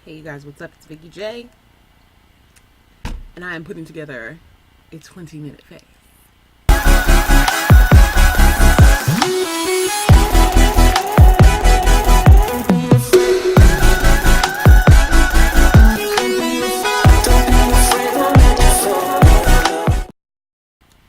Hey you guys, what's up? It's Vikeejeah, and I am putting together a 20-minute face.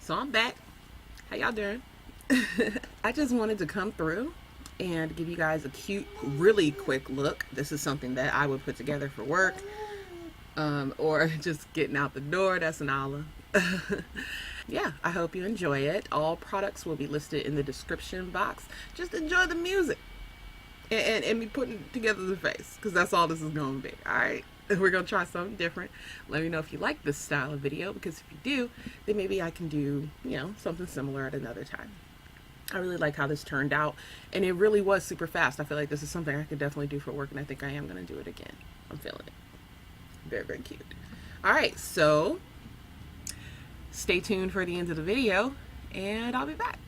So I'm back. How y'all doing? I just wanted to come through and give you guys a cute, really quick look. This is something that I would put together for work, or just getting out the door. That's an olive. Yeah, I hope you enjoy it. All products will be listed in the description box. Just enjoy the music and me putting together the face, because that's all this is going to be. All right, we're going to try something different. Let me know if you like this style of video, because if you do, then maybe I can do, something similar at another time. I really like how this turned out, and it really was super fast. I feel like this is something I could definitely do for work, and I think I am going to do it again. I'm feeling it. Very, very cute. All right, so stay tuned for the end of the video, and I'll be back.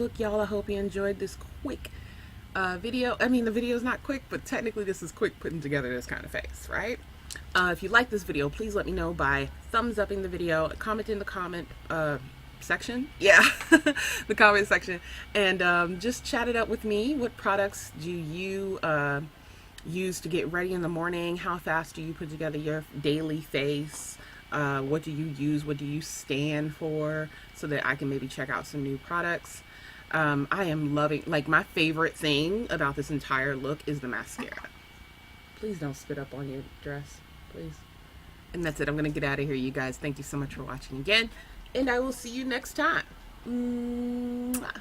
look, y'all. I hope you enjoyed this quick video. I mean, the video is not quick, but technically this is quick putting together this kind of face, right? If you like this video, please let me know by thumbs upping the video, comment in the comment section, yeah, the comment section, and just chat it up with me. What products do you use to get ready in the morning? How fast do you put together your daily face? What do you use? What do you stand for? So that I can maybe check out some new products. I am loving, like, my favorite thing about this entire look is the mascara. Please don't spit up on your dress, please. And that's it. I'm going to get out of here, you guys. Thank you so much for watching again, and I will see you next time. Mwah.